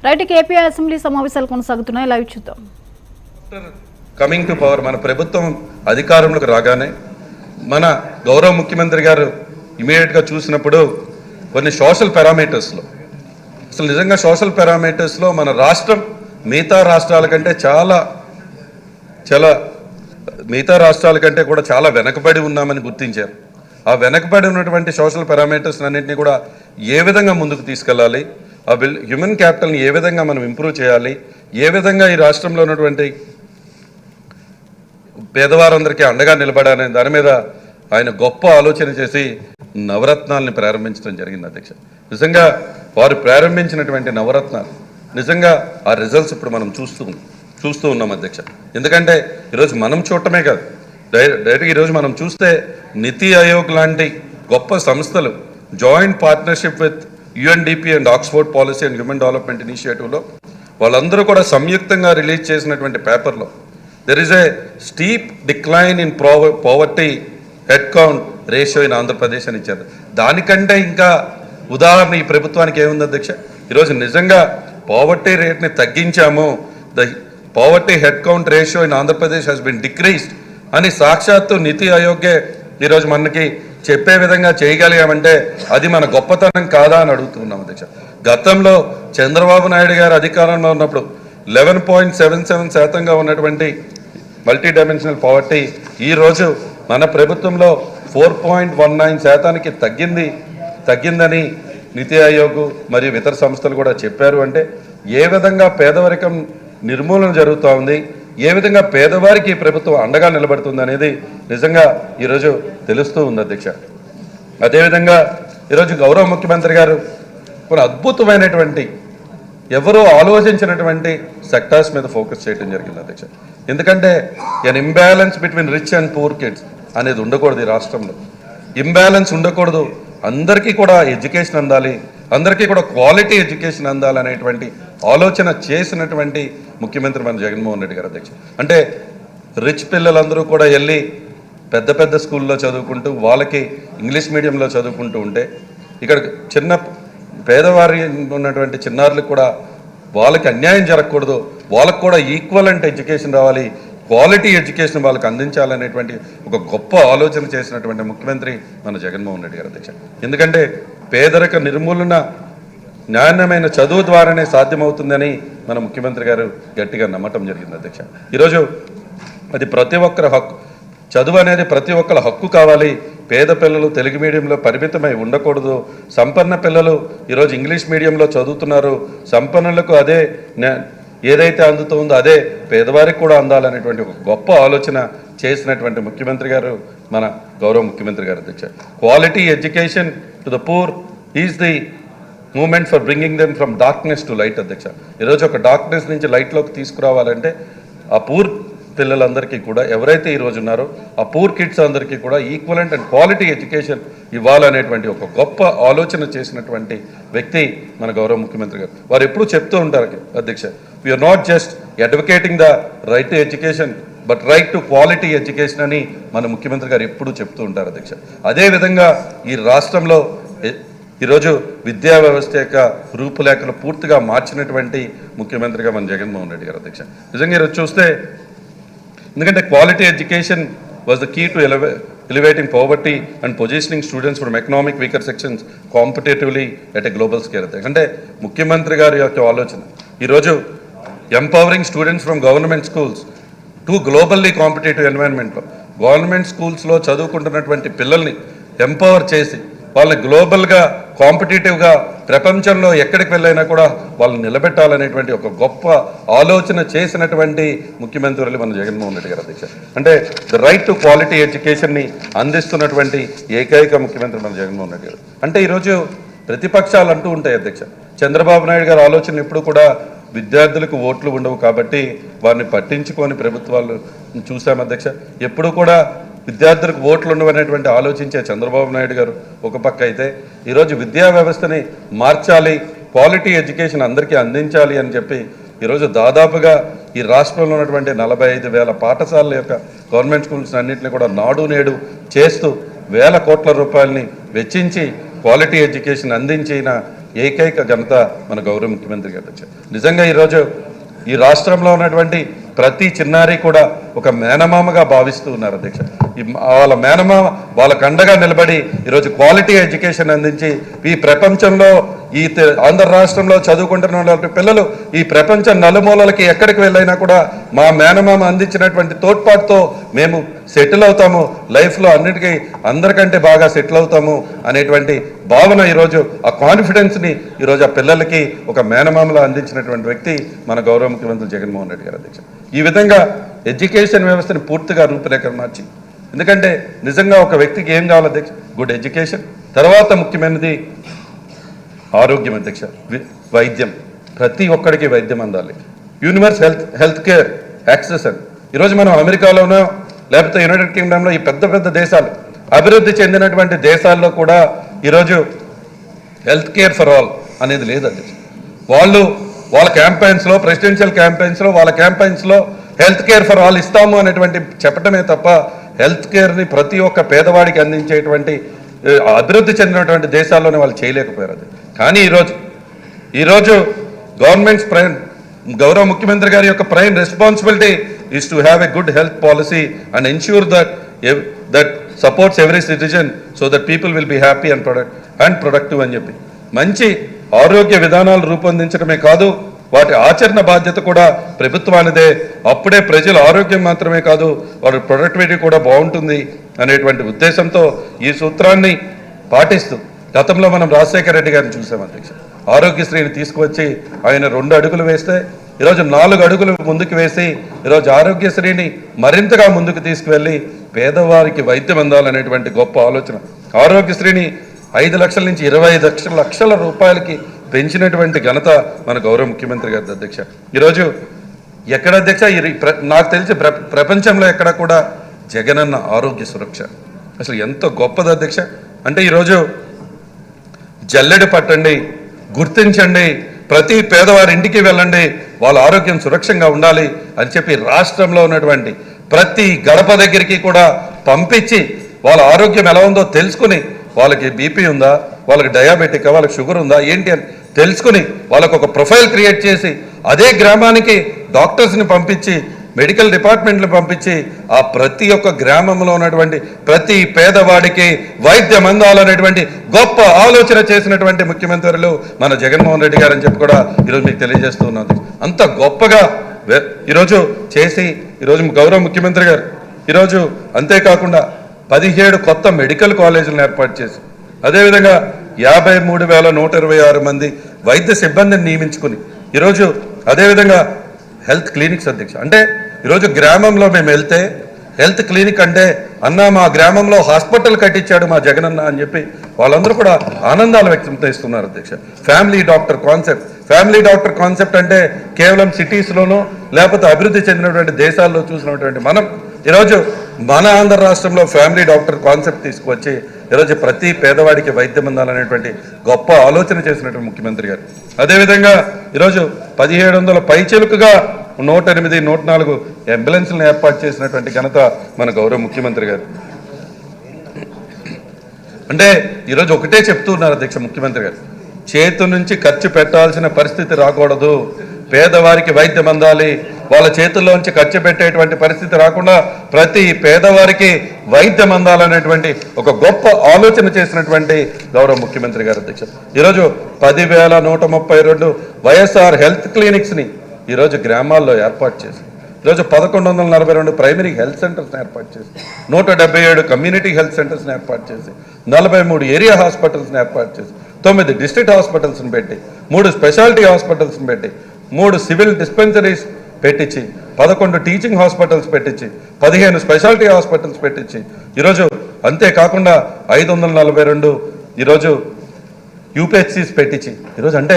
Right, AP assembly సమావేశాలు కొనసాగుతున్నాయి, live చూద్దాం. కమింగ్ టు పవర్, మన ప్రభుత్వం అధికారంలోకి రాగానే మన గౌరవ ముఖ్యమంత్రి గారు ఇమీడియట్గా చూసినప్పుడు కొన్ని సోషల్ పారామీటర్స్లో, అసలు నిజంగా సోషల్ పారామీటర్స్లో మన రాష్ట్రం మిగతా రాష్ట్రాల కంటే కూడా చాలా వెనకబడి ఉన్నామని గుర్తించారు. ఆ వెనకబడి ఉన్నటువంటి సోషల్ పారామీటర్స్ అన్నింటినీ కూడా ఏ విధంగా ముందుకు తీసుకెళ్ళాలి, ఆ హ్యూమన్ క్యాపిటల్ని ఏ విధంగా మనం ఇంప్రూవ్ చేయాలి, ఏ విధంగా ఈ రాష్ట్రంలో ఉన్నటువంటి పేదవారందరికీ అండగా నిలబడాలనే దాని మీద ఆయన గొప్ప ఆలోచన చేసి నవరత్నాలని ప్రారంభించడం జరిగింది అధ్యక్ష. నిజంగా వారు ప్రారంభించినటువంటి నవరత్నాలు నిజంగా ఆ రిజల్ట్స్ ఇప్పుడు మనం చూస్తూ ఉన్నాం అధ్యక్ష. ఎందుకంటే ఈరోజు మనం చూడటమే కాదు, డైరెక్ట్గా ఈరోజు మనం చూస్తే నీతి ఆయోగ్ లాంటి గొప్ప సంస్థలు joint partnership with UNDP and Oxford policy and human development ఇనిషియేటివ్లో వాళ్ళందరూ కూడా సంయుక్తంగా రిలీజ్ చేసినటువంటి పేపర్లో there is a steep decline in poverty head count ratio in Andhra Pradesh అని ఇచ్చారు. దానికంటే ఇంకా ఉదాహరణ ఈ ప్రభుత్వానికి ఏముంది అధ్యక్ష? ఈరోజు నిజంగా పావర్టీ రేట్ని తగ్గించాము, the poverty head count ratio in Andhra Pradesh has been decreased అని సాక్షాత్తు నీతి ఆయోగే ఈరోజు మనకి చెప్పే విధంగా చేయగలిగామంటే అది మన గొప్పతనం కాదా అని అడుగుతున్నాం అధ్యక్ష. గతంలో చంద్రబాబు నాయుడు గారు అధికారంలో ఉన్నప్పుడు 11.77% ఉన్నటువంటి మల్టీ డైమెన్షనల్ పావర్టీ ఈరోజు మన ప్రభుత్వంలో 4.19% తగ్గిందని నీతి ఆయోగ్ మరియు ఇతర సంస్థలు కూడా చెప్పారు. అంటే ఏ విధంగా పేదరికం నిర్మూలన జరుగుతూ ఉంది, ఏ విధంగా పేదవారికి ఈ ప్రభుత్వం అండగా నిలబడుతుంది అనేది నిజంగా ఈరోజు తెలుస్తూ ఉంది అధ్యక్ష. అదేవిధంగా ఈరోజు గౌరవ ముఖ్యమంత్రి గారు కొన్ని అద్భుతమైనటువంటి ఎవరో ఆలోచించినటువంటి సెక్టార్స్ మీద ఫోకస్ చేయడం జరిగింది అధ్యక్ష. ఎందుకంటే an imbalance between rich and poor kids అనేది ఉండకూడదు. ఈ రాష్ట్రంలో ఇంబ్యాలెన్స్ ఉండకూడదు. అందరికీ కూడా ఎడ్యుకేషన్ అందాలి, అందరికీ కూడా క్వాలిటీ ఎడ్యుకేషన్ అందాలనేటువంటి ఆలోచన చేసినటువంటి ముఖ్యమంత్రి మన జగన్మోహన్ రెడ్డి గారు అధ్యక్ష. అంటే రిచ్ పిల్లలందరూ కూడా వెళ్ళి పెద్ద పెద్ద స్కూల్లో చదువుకుంటూ వాళ్ళకి ఇంగ్లీష్ మీడియంలో చదువుకుంటూ ఉంటే ఇక్కడ చిన్న పేదవారి ఉన్నటువంటి చిన్నారులకు కూడా వాళ్ళకి అన్యాయం జరగకూడదు, వాళ్ళకు కూడా ఈక్వలెంట్ ఎడ్యుకేషన్ రావాలి, క్వాలిటీ ఎడ్యుకేషన్ వాళ్ళకి అందించాలనేటువంటి ఒక గొప్ప ఆలోచన చేసినటువంటి ముఖ్యమంత్రి మన జగన్మోహన్ రెడ్డి గారు అధ్యక్ష. ఎందుకంటే పేదరిక నిర్మూలన నాణ్యమైన చదువు ద్వారానే సాధ్యమవుతుందని మన ముఖ్యమంత్రి గారు గట్టిగా నమ్మటం జరిగింది అధ్యక్ష. ఈరోజు అది ప్రతి ఒక్కరి హక్కు, చదువు అనేది ప్రతి ఒక్కరి హక్కు కావాలి. పేద పిల్లలు తెలుగు మీడియంలో పరిమితమై ఉండకూడదు. సంపన్న పిల్లలు ఈరోజు ఇంగ్లీష్ మీడియంలో చదువుతున్నారు. సంపన్నులకు అదే ఏదైతే అందుతుందో అదే పేదవారికి కూడా అందాలనేటువంటి ఒక గొప్ప ఆలోచన చేసినటువంటి ముఖ్యమంత్రి గారు మన గౌరవ ముఖ్యమంత్రి గారు అధ్యక్ష. Quality education to the poor is the moment for bringing them from darkness to light అధ్యక్ష. ఈరోజు ఒక డార్క్నెస్ నుంచి లైట్లోకి తీసుకురావాలంటే ఆ పూర్ పిల్లలందరికీ కూడా ఎవరైతే ఈరోజు ఉన్నారో ఆ పూర్ కిడ్స్ అందరికీ కూడా ఈక్వలెంట్ అండ్ క్వాలిటీ ఎడ్యుకేషన్ ఇవ్వాలనేటువంటి ఒక గొప్ప ఆలోచన చేసినటువంటి వ్యక్తి మన గౌరవ ముఖ్యమంత్రి గారు. వారు ఎప్పుడూ చెప్తూ ఉంటారు అధ్యక్ష, we are not just advocating the right to education but right to quality education అని మన ముఖ్యమంత్రి గారు ఎప్పుడూ చెప్తూ ఉంటారు అధ్యక్ష. అదేవిధంగా ఈ రాష్ట్రంలో ఈరోజు విద్యా వ్యవస్థ యొక్క రూపురేఖలు పూర్తిగా మార్చినటువంటి ముఖ్యమంత్రిగా మన జగన్మోహన్ రెడ్డి గారు అధ్యక్ష. నిజంగా ఈరోజు చూస్తే ఎందుకంటే quality education was the key to elevating poverty and positioning students from economic weaker sections competitively at a global scale. అంటే ముఖ్యమంత్రి గారి యొక్క ఆలోచన ఈరోజు empowering students from government schools to globally competitive ఎన్వైరన్మెంట్లో గవర్నమెంట్ స్కూల్స్లో చదువుకుంటున్నటువంటి పిల్లల్ని ఎంపవర్ చేసి వాళ్ళని గ్లోబల్గా కాంపిటేటివ్గా ప్రపంచంలో ఎక్కడికి వెళ్ళైనా కూడా వాళ్ళని నిలబెట్టాలనేటువంటి ఒక గొప్ప ఆలోచన చేసినటువంటి ముఖ్యమంత్రులు మన జగన్మోహన్ రెడ్డి గారు అధ్యక్ష. అంటే ద రైట్ టు క్వాలిటీ ఎడ్యుకేషన్ని అందిస్తున్నటువంటి ఏకైక ముఖ్యమంత్రి మన జగన్మోహన్ రెడ్డి గారు. అంటే ఈరోజు ప్రతిపక్షాలు అంటూ ఉంటాయి అధ్యక్ష, చంద్రబాబు నాయుడు గారి ఆలోచన ఎప్పుడు కూడా విద్యార్థులకు ఓట్లు ఉండవు కాబట్టి వారిని పట్టించుకొని ప్రభుత్వాలు చూసాం అధ్యక్ష. ఎప్పుడు కూడా విద్యార్థులకు ఓట్లు ఉండవనేటువంటి ఆలోచించే చంద్రబాబు నాయుడు గారు ఒక పక్క అయితే ఈరోజు విద్యా వ్యవస్థని మార్చాలి, క్వాలిటీ ఎడ్యుకేషన్ అందరికీ అందించాలి అని చెప్పి ఈరోజు దాదాపుగా ఈ రాష్ట్రంలో ఉన్నటువంటి 45,000 పాఠశాలల యొక్క గవర్నమెంట్ స్కూల్స్ అన్నింటినీ కూడా నాడు నేడు చేస్తూ వేల కోట్ల రూపాయలని వెచ్చించి క్వాలిటీ ఎడ్యుకేషన్ అందించిన ఏకైక ఘనత మన గౌరవ ముఖ్యమంత్రి గారు అధ్యక్ష. నిజంగా ఈరోజు ఈ రాష్ట్రంలో ఉన్నటువంటి ప్రతి చిన్నారి కూడా ఒక మేనమామగా భావిస్తూ ఉన్నారు అధ్యక్ష. వాళ్ళ మేనమామ వాళ్ళకు అండగా నిలబడి ఈరోజు క్వాలిటీ ఎడ్యుకేషన్ అందించి ఈ ప్రపంచంలో ఆంధ్ర రాష్ట్రంలో చదువుకుంటున్న పిల్లలు ఈ ప్రపంచ నలుమూలలకి ఎక్కడికి వెళ్ళైనా కూడా మా మేనమామ అందించినటువంటి తోడ్పాటుతో మేము సెటిల్ అవుతాము, లైఫ్లో అన్నిటికీ అందరికంటే బాగా సెటిల్ అవుతాము అనేటువంటి భావన ఈరోజు ఆ కాన్ఫిడెన్స్ని ఈరోజు ఆ పిల్లలకి ఒక మేనమామలో అందించినటువంటి వ్యక్తి మన గౌరవ ముఖ్యమంత్రి జగన్మోహన్ రెడ్డి గారు అధ్యక్ష. ఈ విధంగా ఎడ్యుకేషన్ వ్యవస్థని పూర్తిగా రూపురేఖలు మార్చి, ఎందుకంటే నిజంగా ఒక వ్యక్తికి ఏం కావాలి అధ్యక్ష? గుడ్ ఎడ్యుకేషన్, తర్వాత ముఖ్యమైనది ఆరోగ్యం అధ్యక్ష, వైద్యం. ప్రతి ఒక్కడికి వైద్యం అందాలి. యూనివర్స్ హెల్త్ కేర్ యాక్సెస్ అని ఈరోజు మనం అమెరికాలోనో లేకపోతే యునైటెడ్ కింగ్డమ్లో ఈ పెద్ద పెద్ద దేశాలు అభివృద్ధి చెందినటువంటి దేశాల్లో కూడా ఈరోజు హెల్త్ కేర్ ఫర్ ఆల్ అనేది లేదు అధ్యక్ష. వాళ్ళ క్యాంపెయిన్స్లో, ప్రెసిడెన్షియల్ క్యాంపెయిన్స్లో, వాళ్ళ క్యాంపెయిన్స్లో హెల్త్ కేర్ ఫర్ ఆల్ ఇస్తాము అనేటువంటి చెప్పడమే తప్ప హెల్త్ కేర్ని ప్రతి ఒక్క పేదవాడికి అందించేటువంటి అభివృద్ధి చెందినటువంటి దేశాల్లోనే వాళ్ళు చేయలేకపోయారు. అది కానీ ఈరోజు గవర్నమెంట్స్ గౌరవ ముఖ్యమంత్రి గారి యొక్క prime responsibility is to have a good health policy and ensure that supports every citizen so that people will be happy and productive అని చెప్పి మంచి ఆరోగ్య విధానాలు రూపొందించడమే కాదు, వాటి ఆచరణ బాధ్యత కూడా ప్రభుత్వానిదే. అప్పుడే ప్రజల ఆరోగ్యం మాత్రమే కాదు, వారి ప్రొడక్టివిటీ కూడా బాగుంటుంది అనేటువంటి ఉద్దేశంతో ఈ సూత్రాన్ని పాటిస్తూ గతంలో మనం రాజశేఖర రెడ్డి గారిని చూసాం అధ్యక్ష. ఆరోగ్యశ్రీని తీసుకువచ్చి ఆయన 2 అడుగులు వేస్తే ఈరోజు 4 అడుగులు ముందుకు వేసి ఈరోజు ఆరోగ్యశ్రీని మరింతగా ముందుకు తీసుకువెళ్ళి పేదవారికి వైద్యం అందాలనేటువంటి గొప్ప ఆలోచన. ఆరోగ్యశ్రీని 5 లక్షల నుంచి 25 లక్షల రూపాయలకి పెంచినటువంటి ఘనత మన గౌరవ ముఖ్యమంత్రి గారి అధ్యక్ష. ఈరోజు ఎక్కడ అధ్యక్ష నాకు తెలిసి ప్రపంచంలో ఎక్కడ కూడా జగనన్న ఆరోగ్య సురక్ష అసలు ఎంత గొప్పది అధ్యక్ష. అంటే ఈరోజు జల్లెడ పట్టండి, గుర్తించండి, ప్రతి పేదవారి ఇంటికి వెళ్ళండి, వాళ్ళ ఆరోగ్యం సురక్షంగా ఉండాలి అని చెప్పి రాష్ట్రంలో ఉన్నటువంటి ప్రతి గడప దగ్గరికి కూడా పంపించి వాళ్ళ ఆరోగ్యం ఎలా ఉందో తెలుసుకుని, వాళ్ళకి బీపీ ఉందా, వాళ్ళకి డయాబెటిక్, వాళ్ళకి షుగర్ ఉందా ఏంటి అని తెలుసుకుని వాళ్ళకు ఒక ప్రొఫైల్ క్రియేట్ చేసి అదే గ్రామానికి డాక్టర్స్ని పంపించి మెడికల్ డిపార్ట్మెంట్లు పంపించి ఆ ప్రతి ఒక్క గ్రామంలో ఉన్నటువంటి ప్రతి పేదవాడికి వైద్యం అందాలనేటువంటి గొప్ప ఆలోచన చేసినటువంటి ముఖ్యమంత్రులు మన జగన్మోహన్ రెడ్డి గారు అని చెప్పి కూడా ఈరోజు మీకు తెలియజేస్తూ ఉన్నది. అంత గొప్పగా ఈరోజు చేసి ఈరోజు గౌరవ ముఖ్యమంత్రి గారు ఈరోజు అంతేకాకుండా 17 కొత్త మెడికల్ కాలేజీలను ఏర్పాటు చేసి అదేవిధంగా 53,126 మంది వైద్య సిబ్బందిని నియమించుకుని ఈరోజు అదేవిధంగా హెల్త్ క్లినిక్స్ అధ్యక్ష. అంటే ఈరోజు గ్రామంలో మేము వెళ్తే హెల్త్ క్లినిక్ అంటే అన్న మా గ్రామంలో హాస్పిటల్ కట్టించాడు మా జగనన్న అని చెప్పి వాళ్ళందరూ కూడా ఆనందాలు వ్యక్తం చేస్తున్నారు అధ్యక్ష. ఫ్యామిలీ డాక్టర్ కాన్సెప్ట్ అంటే కేవలం సిటీస్లోనో లేకపోతే అభివృద్ధి చెందినటువంటి దేశాల్లో చూసినటువంటి మనం ఈరోజు మన ఆంధ్ర రాష్ట్రంలో ఫ్యామిలీ డాక్టర్ కాన్సెప్ట్ తీసుకువచ్చి ఈరోజు ప్రతి పేదవాడికి వైద్యం అందాలనేటువంటి గొప్ప ఆలోచన చేసినటువంటి ముఖ్యమంత్రి గారు. అదేవిధంగా ఈరోజు 1700 పైచిలుకుగా 108, 104 అంబులెన్స్లను ఏర్పాటు చేసినటువంటి ఘనత మన గౌరవ ముఖ్యమంత్రి గారు. అంటే ఈరోజు ఒకటే చెప్తున్నారు అధ్యక్ష ముఖ్యమంత్రి గారు, చేతు నుంచి ఖర్చు పెట్టాల్సిన పరిస్థితి రాకూడదు, పేదవారికి వైద్యం అందాలి, వాళ్ళ చేతుల్లోంచి ఖర్చు పెట్టేటువంటి పరిస్థితి రాకుండా ప్రతి పేదవారికి వైద్యం అందాలనేటువంటి ఒక గొప్ప ఆలోచన చేసినటువంటి గౌరవ ముఖ్యమంత్రి గారు అధ్యక్ష. ఈరోజు 10,132 వైఎస్ఆర్ హెల్త్ క్లినిక్స్ని ఈరోజు గ్రామాల్లో ఏర్పాటు చేసి ఈరోజు 1142 ప్రైమరీ హెల్త్ సెంటర్స్ని ఏర్పాటు చేసి 177 కమ్యూనిటీ హెల్త్ సెంటర్స్ని ఏర్పాటు చేసి 43 ఏరియా హాస్పిటల్స్ని ఏర్పాటు చేసి 9 డిస్ట్రిక్ట్ హాస్పిటల్స్ని పెట్టి 3 స్పెషాలిటీ హాస్పిటల్స్ని పెట్టి 3 సివిల్ డిస్పెన్సరీస్ పెట్టించి 11 టీచింగ్ హాస్పిటల్స్ పెట్టించి 15 స్పెషాలిటీ హాస్పిటల్స్ పెట్టించి ఈరోజు అంతేకాకుండా 542 ఈరోజు యూపీహెచ్సిస్ పెట్టించి ఈరోజు అంటే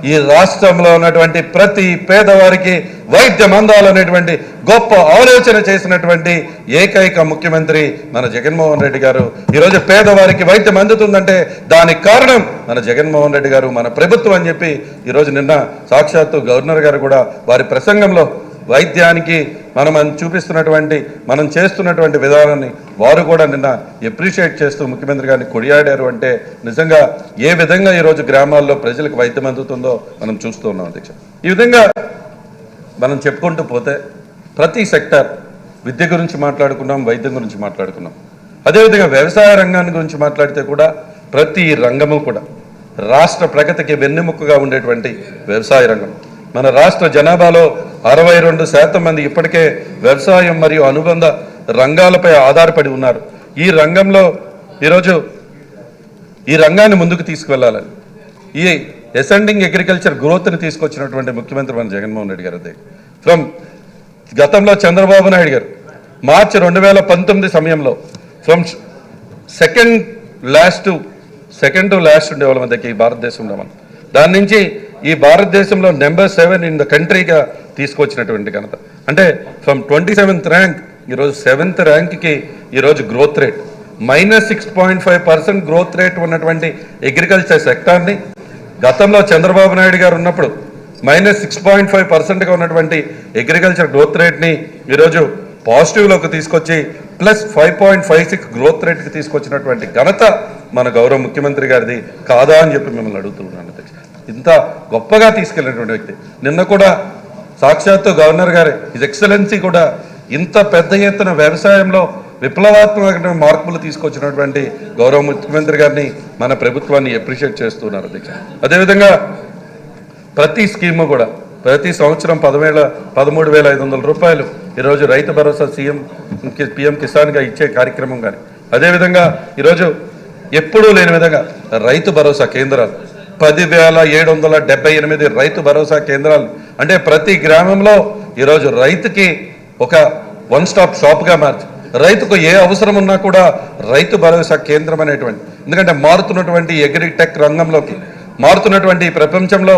ఈ రాష్ట్రంలో ఉన్నటువంటి ప్రతి పేదవారికి వైద్యం అందాలనేటువంటి గొప్ప ఆలోచన చేసినటువంటి ఏకైక ముఖ్యమంత్రి మన జగన్మోహన్ రెడ్డి గారు. ఈరోజు పేదవారికి వైద్యం అందుతుందంటే దానికి కారణం మన జగన్మోహన్ రెడ్డి గారు, మన ప్రభుత్వం అని చెప్పి ఈరోజు నిన్న సాక్షాత్తు గవర్నర్ గారు కూడా వారి ప్రసంగంలో వైద్యానికి మనం చూపిస్తున్నటువంటి మనం చేస్తున్నటువంటి విధానాన్ని వారు కూడా నిన్న ఎప్రిషియేట్ చేస్తూ ముఖ్యమంత్రి గారిని కొనియాడారు అంటే నిజంగా ఏ విధంగా ఈరోజు గ్రామాల్లో ప్రజలకు వైద్యం అందుతుందో మనం చూస్తూ ఉన్నాం అధ్యక్ష. ఈ విధంగా మనం చెప్పుకుంటూ పోతే ప్రతి సెక్టర్ విద్య గురించి మాట్లాడుకున్నాం, వైద్యం గురించి మాట్లాడుకున్నాం. అదేవిధంగా వ్యవసాయ రంగాన్ని గురించి మాట్లాడితే కూడా ప్రతి రంగము కూడా రాష్ట్ర ప్రగతికి వెన్నెముకగా ఉండేటువంటి వ్యవసాయ రంగం. మన రాష్ట్ర జనాభాలో 62% మంది ఇప్పటికే వ్యవసాయం మరియు అనుబంధ రంగాలపై ఆధారపడి ఉన్నారు. ఈ రంగంలో ఈరోజు ఈ రంగాన్ని ముందుకు తీసుకువెళ్ళాలని ఈ అసెండింగ్ అగ్రికల్చర్ గ్రోత్ని తీసుకొచ్చినటువంటి ముఖ్యమంత్రి మన జగన్మోహన్ రెడ్డి గారు. ఫ్రమ్ గతంలో చంద్రబాబు నాయుడు గారు మార్చి 2019 సమయంలో ఫ్రమ్ సెకండ్ టు లాస్ట్ ఉండేవాళ్ళ మధ్యకి ఈ భారతదేశంలో మనం దాని నుంచి ఈ భారతదేశంలో నెంబర్ 7 ఇన్ ద కంట్రీగా తీసుకొచ్చినటువంటి ఘనత. అంటే ఫ్రమ్ 27th ర్యాంక్ ఈరోజు 7th ర్యాంక్కి ఈరోజు గ్రోత్ రేట్ -6.5% గ్రోత్ రేట్ ఉన్నటువంటి అగ్రికల్చర్ సెక్టార్ని గతంలో చంద్రబాబు నాయుడు గారు ఉన్నప్పుడు -6.5%గా ఉన్నటువంటి అగ్రికల్చర్ గ్రోత్ రేట్ని ఈరోజు పాజిటివ్లోకి తీసుకొచ్చి +5.56 గ్రోత్ రేట్కి తీసుకొచ్చినటువంటి ఘనత మన గౌరవ ముఖ్యమంత్రి గారిది కాదా అని చెప్పి మిమ్మల్ని అడుగుతున్నాను. ఇంత గొప్పగా తీసుకెళ్ళినటువంటి వ్యక్తి. నిన్న కూడా సాక్షాత్తు గవర్నర్ గారి హిజ్ ఎక్సలెన్సీ కూడా ఇంత పెద్ద ఎత్తున వ్యవసాయంలో విప్లవాత్మక మార్పులు తీసుకొచ్చినటువంటి గౌరవ ముఖ్యమంత్రి గారిని మన ప్రభుత్వాన్ని అప్రిషియేట్ చేస్తున్నారు అధ్యక్ష. అదేవిధంగా ప్రతి స్కీము కూడా ప్రతి సంవత్సరం 13,500 రూపాయలు ఈరోజు రైతు భరోసా PM కిసాన్గా ఇచ్చే కార్యక్రమం కానీ, అదేవిధంగా ఈరోజు ఎప్పుడూ లేని విధంగా రైతు భరోసా కేంద్రాలు 10,778 రైతు భరోసా కేంద్రాలు అంటే ప్రతి గ్రామంలో ఈరోజు రైతుకి ఒక వన్ స్టాప్ షాప్గా మార్చి రైతుకు ఏ అవసరం ఉన్నా కూడా రైతు భరోసా కేంద్రం అనేటువంటి, ఎందుకంటే మారుతున్నటువంటి అగ్రిటెక్ రంగంలోకి మారుతున్నటువంటి ప్రపంచంలో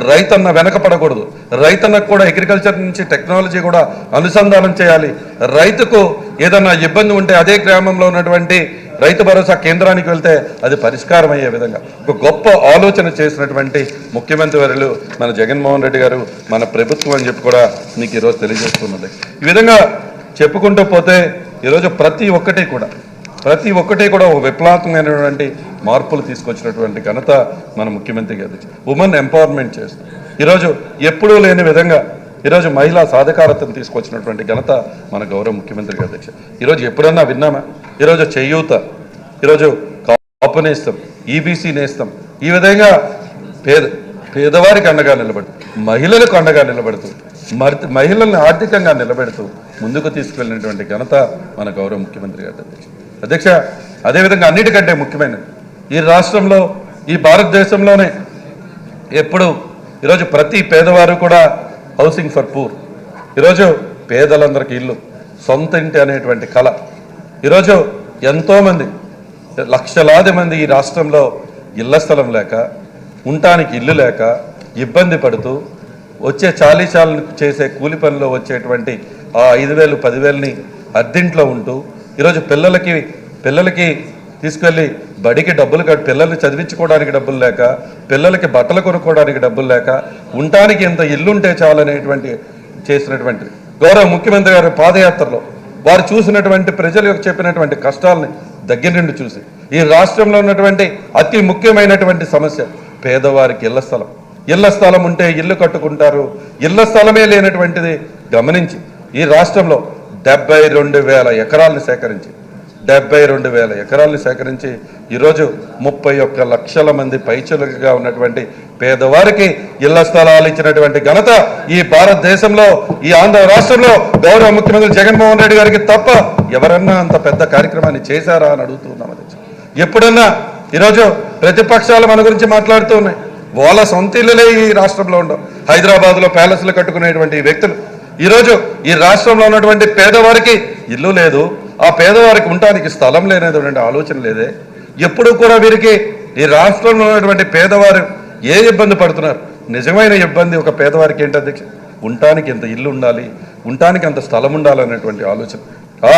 రైతన్న వెనకపడకూడదు. రైతన్నకు కూడా అగ్రికల్చర్ నుంచి టెక్నాలజీ కూడా అనుసంధానం చేయాలి. రైతుకు ఏదన్నా ఇబ్బంది ఉంటే అదే గ్రామంలో ఉన్నటువంటి రైతు భరోసా కేంద్రానికి వెళ్తే అది పరిష్కారం అయ్యే విధంగా ఒక గొప్ప ఆలోచన చేసినటువంటి ముఖ్యమంత్రి వర్యులు మన జగన్మోహన్ రెడ్డి గారు, మన ప్రభుత్వం అని చెప్పి కూడా మీకు ఈరోజు తెలియజేస్తున్నది. ఈ విధంగా చెప్పుకుంటూ పోతే ఈరోజు ప్రతి ఒక్కటి కూడా ఒక విప్లవాత్మకమైనటువంటి మార్పులు తీసుకొచ్చినటువంటి ఘనత మన ముఖ్యమంత్రి గారు. ఉమెన్ ఎంపవర్మెంట్ చేస్తాం ఈరోజు ఎప్పుడూ లేని విధంగా ఈరోజు మహిళా సాధికారతను తీసుకొచ్చినటువంటి ఘనత మన గౌరవ ముఖ్యమంత్రి గారి అధ్యక్ష. ఈరోజు ఎప్పుడన్నా విన్నామా? ఈరోజు చేయూత, ఈరోజు కాపు నేస్తం, EBC నేస్తం, ఈ విధంగా పేదవారికి అండగా నిలబడుతూ మహిళలకు అండగా నిలబడుతూ మహిళల్ని ఆర్థికంగా నిలబెడుతూ ముందుకు తీసుకువెళ్ళినటువంటి ఘనత మన గౌరవ ముఖ్యమంత్రి గారి అధ్యక్ష. అదేవిధంగా అన్నిటికంటే ముఖ్యమైనది ఈ రాష్ట్రంలో ఈ భారతదేశంలోనే ఎప్పుడు ఈరోజు ప్రతి పేదవారు కూడా హౌసింగ్ ఫర్ పూర్, ఈరోజు పేదలందరికీ ఇల్లు, సొంత ఇంటి అనేటువంటి కళ. ఈరోజు ఎంతోమంది లక్షలాది మంది ఈ రాష్ట్రంలో ఇళ్ల స్థలం లేక, ఉండటానికి ఇల్లు లేక ఇబ్బంది పడుతూ వచ్చే చాలీచాలు చేసే కూలి పనిలో వచ్చేటువంటి ఆ 5,000 10,000ని అద్దెంట్లో ఉంటూ ఈరోజు పిల్లలకి తీసుకెళ్ళి బడికి డబ్బులు పిల్లల్ని చదివించుకోవడానికి డబ్బులు లేక, పిల్లలకి బట్టలు కొనుక్కోవడానికి డబ్బులు లేక, ఉండటానికి ఎంత ఇల్లుంటే చాలనేటువంటి చేసినటువంటి గౌరవ ముఖ్యమంత్రి గారి పాదయాత్రలో వారు చూసినటువంటి ప్రజలకు చెప్పినటువంటి కష్టాలని దగ్గర నుండి చూసి ఈ రాష్ట్రంలో ఉన్నటువంటి అతి ముఖ్యమైనటువంటి సమస్య పేదవారికి ఇళ్ల స్థలం ఉంటే ఇల్లు కట్టుకుంటారు, ఇళ్ల స్థలమే లేనటువంటిది గమనించి ఈ రాష్ట్రంలో 72,000 ఎకరాలను సేకరించి ఈరోజు 31 లక్షల మంది పైచులుగా ఉన్నటువంటి పేదవారికి ఇళ్ల స్థలాలు ఇచ్చినటువంటి ఘనత ఈ భారతదేశంలో ఈ ఆంధ్ర రాష్ట్రంలో గౌరవ ముఖ్యమంత్రి జగన్మోహన్ రెడ్డి గారికి తప్ప ఎవరన్నా అంత పెద్ద కార్యక్రమాన్ని చేశారా అని అడుగుతున్నాం. ఎప్పుడన్నా ఈరోజు ప్రతిపక్షాలు మన గురించి మాట్లాడుతూ ఉన్నాయి, వాళ్ళ సొంత ఇళ్ళలే ఈ రాష్ట్రంలో ఉండవు. హైదరాబాద్లో ప్యాలెస్లు కట్టుకునేటువంటి వ్యక్తులు ఈరోజు ఈ రాష్ట్రంలో ఉన్నటువంటి పేదవారికి ఇల్లు లేదు, ఆ పేదవారికి ఉండటానికి స్థలం లేనటువంటి ఆలోచన లేదే. ఎప్పుడు కూడా వీరికి ఈ రాష్ట్రంలో ఉన్నటువంటి పేదవారు ఏ ఇబ్బంది పడుతున్నారు? నిజమైన ఇబ్బంది ఒక పేదవారికి ఏంటి అధ్యక్ష? ఉండటానికి ఎంత ఇల్లు ఉండాలి, ఉండటానికి అంత స్థలం ఉండాలనేటువంటి ఆలోచన. ఆ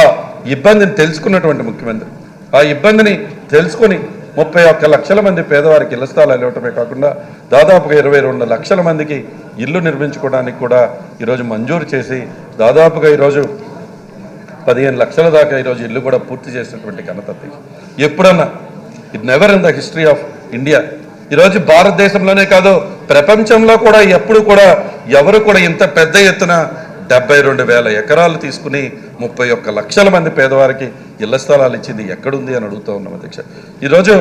ఇబ్బందిని తెలుసుకున్నటువంటి ముఖ్యమంత్రి, ఆ ఇబ్బందిని తెలుసుకొని 31 లక్షల మంది పేదవారికి ఇళ్ల స్థలాలు ఇవ్వటమే కాకుండా దాదాపుగా 22 లక్షల మందికి ఇల్లు నిర్మించుకోవడానికి కూడా ఈరోజు మంజూరు చేసి దాదాపుగా ఈరోజు 15 లక్షల దాకా ఈరోజు ఇల్లు కూడా పూర్తి చేసినటువంటి ఘనత. ఎప్పుడన్నా it never in the history of India, ఈరోజు భారతదేశంలోనే కాదు ప్రపంచంలో కూడా ఎప్పుడు కూడా ఎవరు కూడా ఇంత పెద్ద ఎత్తున 72,000 ఎకరాలు తీసుకుని 31 లక్షల మంది పేదవారికి ఇళ్ల స్థలాలు ఇచ్చింది ఎక్కడుంది అని అడుగుతూ ఉన్నాం అధ్యక్ష. ఈరోజు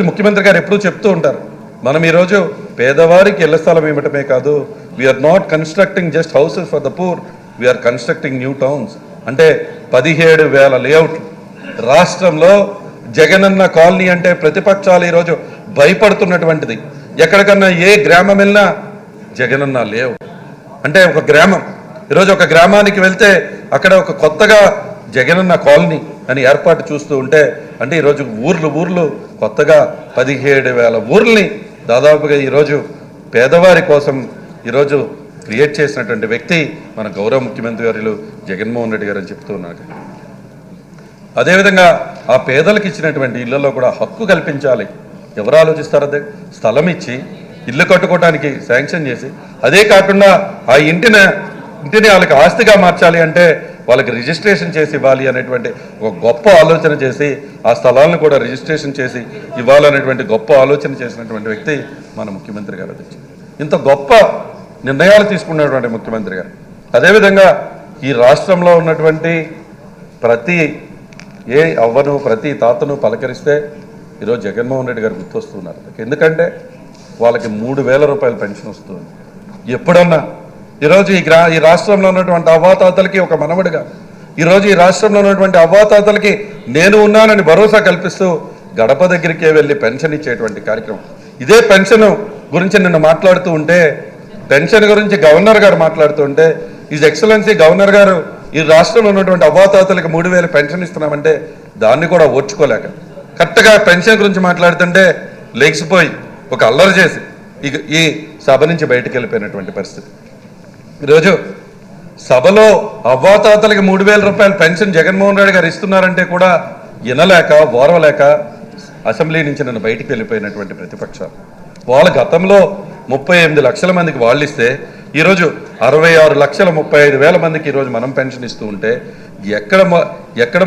ముఖ్యమంత్రి గారు ఎప్పుడూ చెప్తూ ఉంటారు, మనం ఈరోజు పేదవారికి ఇళ్ల స్థలం ఇవ్వటమే కాదు, we are not constructing just houses for the poor, we are constructing new towns. అంటే 17,000 లేఅవుట్లు రాష్ట్రంలో. జగనన్న కాలనీ అంటే ప్రతిపక్షాలు ఈరోజు భయపడుతున్నటువంటిది. ఎక్కడికన్నా ఏ గ్రామం వెళ్ళినా జగనన్న లేవు అంటే ఒక గ్రామం, ఈరోజు ఒక గ్రామానికి వెళ్తే అక్కడ ఒక కొత్తగా జగనన్న కాలనీ అని ఏర్పాటు చూస్తూ ఉంటే అంటే ఈరోజు ఊర్లు కొత్తగా 17,000 ఊర్లని దాదాపుగా ఈరోజు పేదవారి కోసం ఈరోజు క్రియేట్ చేసినటువంటి వ్యక్తి మన గౌరవ ముఖ్యమంత్రి గారు జగన్మోహన్ రెడ్డి గారు అని చెప్తూ ఉన్నారు. అదేవిధంగా ఆ పేదలకు ఇచ్చినటువంటి ఇళ్లలో కూడా హక్కు కల్పించాలి. ఎవరు ఆలోచిస్తారు? అదే స్థలం ఇచ్చి ఇల్లు కట్టుకోవడానికి శాంక్షన్ చేసి, అదే కాకుండా ఆ ఇంటిని వాళ్ళకి ఆస్తిగా మార్చాలి అంటే వాళ్ళకి రిజిస్ట్రేషన్ చేసి ఇవ్వాలి అనేటువంటి ఒక గొప్ప ఆలోచన చేసి ఆ స్థలాలను కూడా రిజిస్ట్రేషన్ చేసి ఇవ్వాలనేటువంటి గొప్ప ఆలోచన చేసినటువంటి వ్యక్తి మన ముఖ్యమంత్రి గారు. ఇంత గొప్ప నిర్ణయాలు తీసుకున్నటువంటి ముఖ్యమంత్రి గారు. అదేవిధంగా ఈ రాష్ట్రంలో ఉన్నటువంటి ప్రతి అవ్వను ప్రతి తాతను పలకరిస్తే ఈరోజు జగన్మోహన్ రెడ్డి గారు గుర్తొస్తున్నారు. ఎందుకంటే వాళ్ళకి 3,000 రూపాయల పెన్షన్ వస్తుంది. ఎప్పుడన్నా ఈరోజు ఈ రాష్ట్రంలో ఉన్నటువంటి అవ్వాతాతలకి ఒక మనవడిగా ఈరోజు ఈ రాష్ట్రంలో ఉన్నటువంటి అవ్వాతాతలకి నేను ఉన్నానని భరోసా కల్పిస్తూ గడప దగ్గరికే వెళ్ళి పెన్షన్ ఇచ్చేటువంటి కార్యక్రమం. ఇదే పెన్షన్ గురించి నిన్న మాట్లాడుతూ ఉంటే, పెన్షన్ గురించి గవర్నర్ గారు మాట్లాడుతూ ఉంటే, ఈజ్ ఎక్సలెన్సీ గవర్నర్ గారు ఈ రాష్ట్రంలో ఉన్నటువంటి అవ్వాతాతలకు 3,000 పెన్షన్ ఇస్తున్నామంటే దాన్ని కూడా ఓర్చుకోలేక కరెక్ట్గా పెన్షన్ గురించి మాట్లాడుతుంటే లేచిపోయి ఒక అల్లరి చేసి ఈ సభ నుంచి బయటకు వెళ్ళిపోయినటువంటి పరిస్థితి. ఈరోజు సభలో అవ్వాతాతలకి 3,000 రూపాయల పెన్షన్ జగన్మోహన్ రెడ్డి గారు ఇస్తున్నారంటే కూడా వినలేక ఓర్వలేక అసెంబ్లీ నుంచి నన్ను బయటికి వెళ్ళిపోయినటువంటి ప్రతిపక్షాలు. వాళ్ళ గతంలో 38 లక్షల మందికి వాళ్ళు ఇస్తే ఈరోజు 66,35,000 మందికి ఈరోజు మనం పెన్షన్ ఇస్తూ ఉంటే ఎక్కడ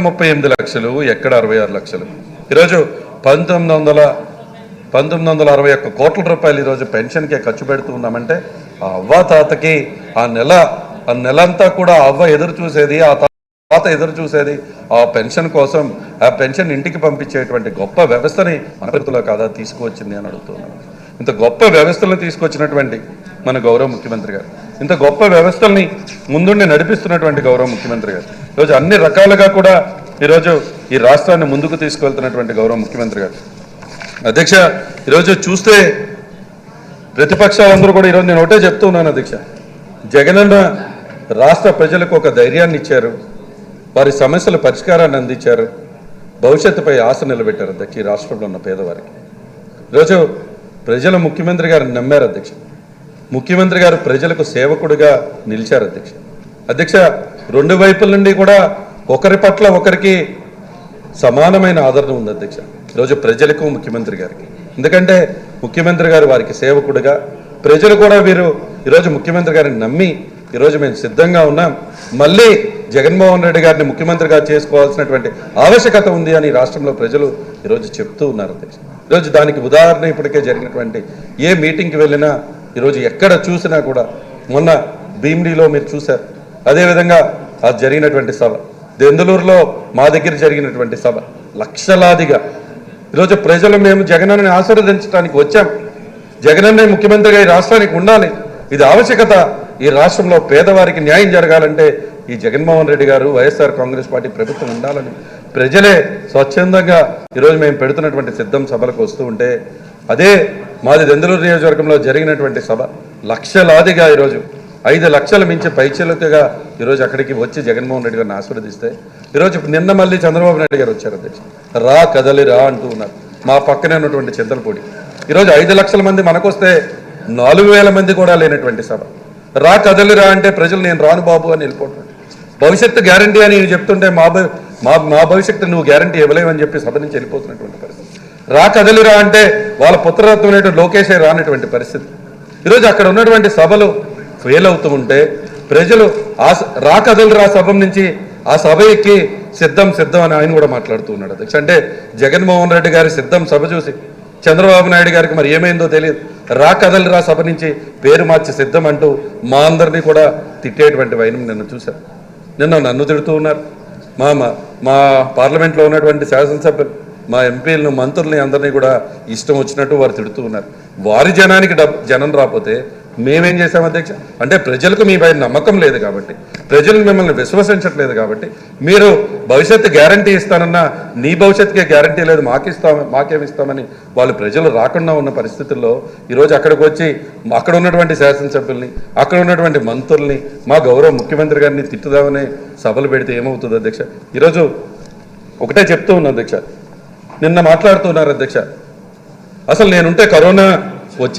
38 లక్షలు, ఎక్కడ 66 లక్షలు? ఈరోజు 1961 కోట్ల రూపాయలు ఈరోజు పెన్షన్కే ఖర్చు పెడుతూ ఉన్నామంటే ఆ అవ్వాతాతకి ఆ నెలంతా కూడా అవ్వ ఎదురు చూసేది, ఆ తాత ఎదురు చూసేది ఆ పెన్షన్ కోసం. ఆ పెన్షన్ ఇంటికి పంపించేటువంటి గొప్ప వ్యవస్థని మన ప్రభుత్వంలో కాదా తీసుకువచ్చింది అని అడుగుతున్నాను. ఇంత గొప్ప వ్యవస్థలను తీసుకొచ్చినటువంటి మన గౌరవ ముఖ్యమంత్రి గారు, ఇంత గొప్ప వ్యవస్థల్ని ముందుండి నడిపిస్తున్నటువంటి గౌరవ ముఖ్యమంత్రి గారు, ఈరోజు అన్ని రకాలుగా కూడా ఈరోజు ఈ రాష్ట్రాన్ని ముందుకు తీసుకువెళ్తున్నటువంటి గౌరవ ముఖ్యమంత్రి గారు. అధ్యక్ష, ఈరోజు చూస్తే ప్రతిపక్షాలందరూ కూడా ఈరోజు నేను ఒకటే చెప్తూ ఉన్నాను అధ్యక్ష, జగనన్న రాష్ట్ర ప్రజలకు ఒక ధైర్యాన్ని ఇచ్చారు, వారి సమస్యల పరిష్కారాన్ని అందించారు, భవిష్యత్తుపై ఆశ నిలబెట్టారు అధ్యక్ష. ఈ రాష్ట్రంలో ఉన్న పేదవారికి ఈరోజు ప్రజలు ముఖ్యమంత్రి గారిని నమ్మారు అధ్యక్ష. ముఖ్యమంత్రి గారు ప్రజలకు సేవకుడిగా నిలిచారు అధ్యక్ష. అధ్యక్ష, రెండు వైపుల నుండి కూడా ఒకరి పట్ల ఒకరికి సమానమైన ఆదరణ ఉంది అధ్యక్ష ఈరోజు ప్రజలకు ముఖ్యమంత్రి గారికి. ఎందుకంటే ముఖ్యమంత్రి గారు వారికి సేవకుడిగా, ప్రజలు కూడా వీరు ఈరోజు ముఖ్యమంత్రి గారిని నమ్మి ఈరోజు మేము సిద్ధంగా ఉన్నాం, మళ్ళీ జగన్మోహన్ రెడ్డి గారిని ముఖ్యమంత్రిగా చేసుకోవాల్సినటువంటి ఆవశ్యకత ఉంది అని రాష్ట్రంలో ప్రజలు ఈరోజు చెప్తూ ఉన్నారు అధ్యక్ష. ఈరోజు దానికి ఉదాహరణ ఇప్పటికే జరిగినటువంటి ఏ మీటింగ్కి వెళ్ళినా ఈరోజు ఎక్కడ చూసినా కూడా, మొన్న భీమిడిలో మీరు చూశారు, అదేవిధంగా అది జరిగినటువంటి సభ, దెందులూరులో మా దగ్గర జరిగినటువంటి సభ, లక్షలాదిగా ఈరోజు ప్రజలు మేము జగనన్నని ఆశీర్వదించడానికి వచ్చాం, జగనన్నే ముఖ్యమంత్రిగా ఈ రాష్ట్రానికి ఉండాలి, ఇది ఆవశ్యకత, ఈ రాష్ట్రంలో పేదవారికి న్యాయం జరగాలంటే ఈ జగన్మోహన్ రెడ్డి గారు వైఎస్ఆర్ కాంగ్రెస్ పార్టీ ప్రభుత్వం ఉండాలని ప్రజలే స్వచ్ఛందంగా ఈరోజు మేము పెడుతున్నటువంటి సిద్ధం సభలకు వస్తూ ఉంటే, అదే మాది దెందులూరు నియోజకవర్గంలో జరిగినటువంటి సభ లక్షలాదిగా ఈరోజు 5 లక్షల మించి పైచలుకగా ఈరోజు అక్కడికి వచ్చి జగన్మోహన్ రెడ్డి గారిని ఆశీర్వదిస్తే, ఈరోజు నిన్న మళ్ళీ చంద్రబాబు నాయుడు గారు వచ్చారు అధ్యక్ష. రా కదలి రా అంటూ ఉన్నారు. మా పక్కనే ఉన్నటువంటి చింతలపూడి ఈరోజు 5 లక్షల మంది మనకొస్తే 4,000 మంది కూడా లేనటువంటి సభ. రా కదలి రా అంటే ప్రజలు నేను రాను బాబు అని వెళ్ళిపోతున్నాను. భవిష్యత్తు గ్యారంటీ అని చెప్తుంటే మా భవిష్యత్తు నువ్వు గ్యారంటీ ఇవ్వలేవని చెప్పి సభ నుంచి వెళ్ళిపోతున్నటువంటి పరిస్థితి. రా కదలిరా అంటే వాళ్ళ పుత్రరత్నం లోకేషే రానటువంటి పరిస్థితి. ఈరోజు అక్కడ ఉన్నటువంటి సభలు ఫెయిల్ అవుతూ ఉంటే ప్రజలు రా కదలిరా సభ నుంచి ఆ సభ ఎక్కి సిద్ధం సిద్ధం అని ఆయన కూడా మాట్లాడుతూ ఉన్నాడు అధ్యక్ష. అంటే జగన్మోహన్ రెడ్డి గారి సిద్ధం సభ చూసి చంద్రబాబు నాయుడు గారికి మరి ఏమైందో తెలియదు, రా కదలిరా సభ నుంచి పేరు మార్చి సిద్ధం అంటూ మా అందరినీ కూడా తిట్టేటువంటి వైనం నిన్న చూశారు. నిన్న నన్ను తిడుతూ ఉన్నారు, మా పార్లమెంట్లో ఉన్నటువంటి శాసనసభ్యులు, మా ఎంపీలను, మంత్రుల్ని అందరినీ కూడా ఇష్టం వచ్చినట్టు వారు తిడుతూ ఉన్నారు. వారి జనానికి జనం రాకపోతే మేమేం చేశాం అధ్యక్ష? అంటే ప్రజలకు మీ పైన నమ్మకం లేదు కాబట్టి, ప్రజలు మిమ్మల్ని విశ్వసించట్లేదు కాబట్టి, మీరు భవిష్యత్తు గ్యారంటీ ఇస్తానన్నా నీ భవిష్యత్తుకే గ్యారంటీ లేదు, మాకేమిస్తామని వాళ్ళు ప్రజలు రాకుండా ఉన్న పరిస్థితుల్లో ఈరోజు అక్కడికి వచ్చి అక్కడ ఉన్నటువంటి శాసనసభ్యుల్ని, అక్కడ ఉన్నటువంటి మంత్రుల్ని, మా గౌరవ ముఖ్యమంత్రి గారిని తిట్టుదామని సభలు పెడితే ఏమవుతుంది అధ్యక్ష? ఈరోజు ఒకటే చెప్తూ ఉన్నా అధ్యక్ష, నిన్న మాట్లాడుతున్నారు అధ్యక్ష, అసలు నేనుంటే కరోనా వచ్చే